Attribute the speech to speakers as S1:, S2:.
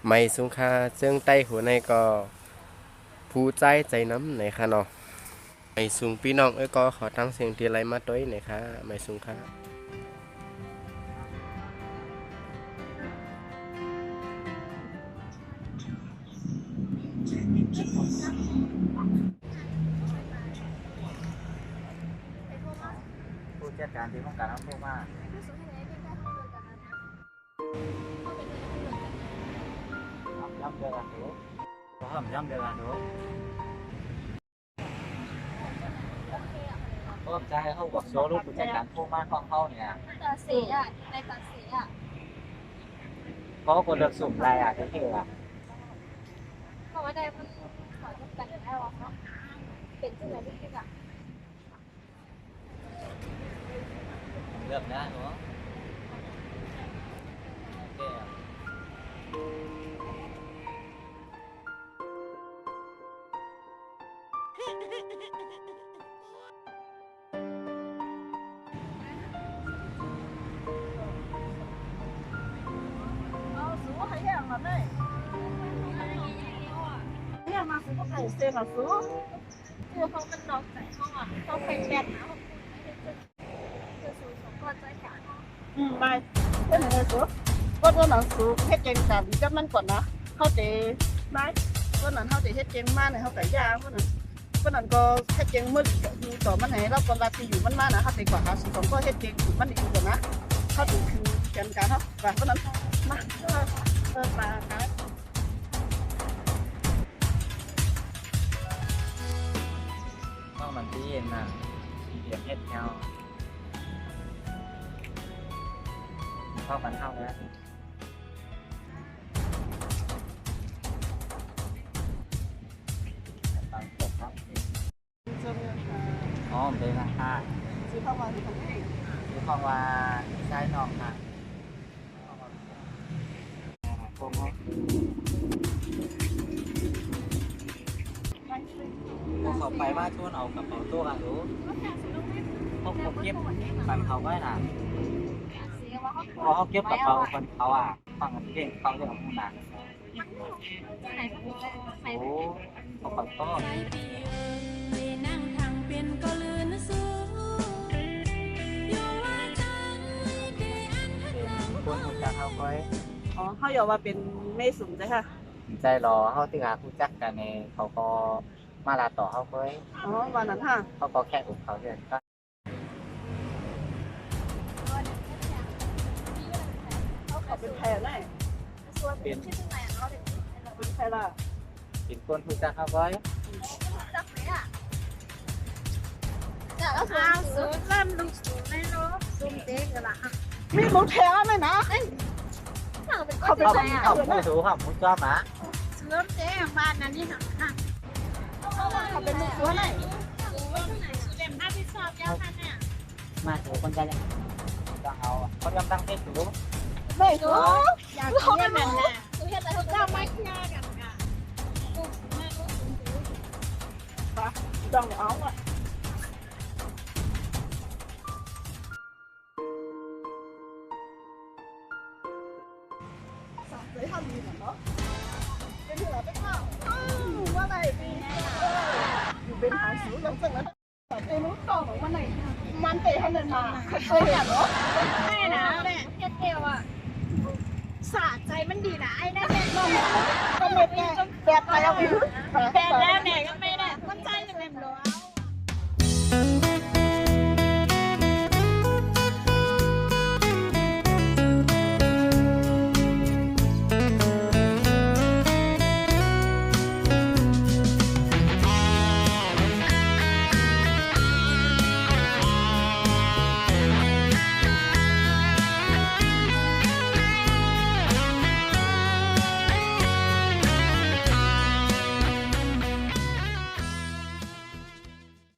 S1: ไม่สูงค่าเจิ้งใต้หัวในก็ผู้ใจใจน้ำไหนคะเนาะไม่สูงพี่น้องก็ขอตั้งเสียงทีไรมาต้วยไหนคะไม่สูงค่า
S2: ผู้จัดการที่ต้องการน้ำท่วมมากย่ำเดือดหนูก็ห้ามย่ำเดือดหนูก็ใจเขาบอกโซ่ลูกผู้จัดการท่วมมากของเขาเนี่ย
S3: ตัดสีอ่ะในตัดสีอ่ะ
S2: เขาคนเลือกสุ่มอะไรอ่ะที่เท่อะ
S3: เพราะว่าได้มันขอจำกัดแล้วเนาะเป็นที่ไหนที่อ่ะ
S2: เลือกนะหนูโอเคอ่ะ
S3: คือเขามันนอกใจห้องอ่ะเขาเป็นแบบนะคือสูงสองคนใจแข็ง
S4: ไม่เป็นอะไรตัวก็หนังสูเฮ็ดเจงกันจับมันก่อนนะเขาจะไม่ก็นั้นเขาจะเฮ็ดเจงมาเนี่ยเขาไก่ยางก็นั้นก็เฮ็ดเจงมืดอยู่ต่อมันให้เราก็ลาตีอยู่มันมานะเขาตีกว่าหาสิ2ก็เฮ็ดเจงอยู่มันอีกก่อนนะเขาตีคือกันกันเขาว่าก็นั้นมามากัน
S2: ต้องมันที่เย็นน่ะเดี๋ยวเฮ็ดแนวเข้ากันเข้าแล้วตอนจบครับอ๋อเป็นราคา
S4: ซื้อเข้ามาที่ของพี่
S2: คือของว่าใช้นองค่ะโกงเขาไปว่าชวนเอากระเป๋าตัวกันรู้เขาเก็บฟันเขาไว้น่ะพอเขาเก็บกระเป๋าคนเขาอ่ะฟังเก่งเขาเรื่องของหนักโอ้เขาขอโทษคนรู้จักเขาไว้
S4: อ๋อเขาอย่าว่าเป็นเมสุ่มใช่ค่ะ
S2: ใจรอเขาถึงหาผู้จักกันเองเขาก็มาลาต่อเขาไว้
S4: อ๋อวันนั้นค่ะ
S2: เขาก็แค่อุบเขาเดินก็
S4: เขาเป็นแพรได้
S3: เป็นที่ตรงไหนอ่ะเนาะ
S4: เป็นแพรล่ะ
S2: เป็นคนผู้จักเขาไว้
S3: จับไหนอ่ะจะเอาสูงล่ำลูกสูงไม่รู้สูงเจ๊กันละ
S4: มีหมูแท้ไหมนะ
S3: เขาเป็น
S2: เขา
S3: อะไรอ่ะ
S2: เขาผู้สูงเขาผู้ชอบนะ
S3: สูงเจ๊บ้านนั้นนี่หนักค่ะ
S4: เขาเป็นลูกสวนไหน
S3: สูงเด่นภาพที่ชอบยาวท่านเนี่ย
S2: มาถูกคนใจเลยต้องเอาเขายอมตั้งเทศอยู่
S4: ไม่สู
S3: อยากเรียนแบบนี้สูงเห็นอะไรเจ้าไม่ยากกันค่ะ
S4: ต้องเอาอ่ะสามเลยทำดีเหมือนเนาะเป็นที่เราไปเข้าว่าอะไรปีอยู่เป็นหางสูงแล้วเสร็จแล้วเตะลูกต่อของมันไหนมันเตะให้เดินมาเคยเห็นเหรอ
S3: แม่นะแม่เฮ็ดเอวอ่ะสะใจมันดีนะไอ้นั่นแม่
S4: ก็เม็ดแก่แบบไปเอาไป
S3: แฟนแล้วแม่ก็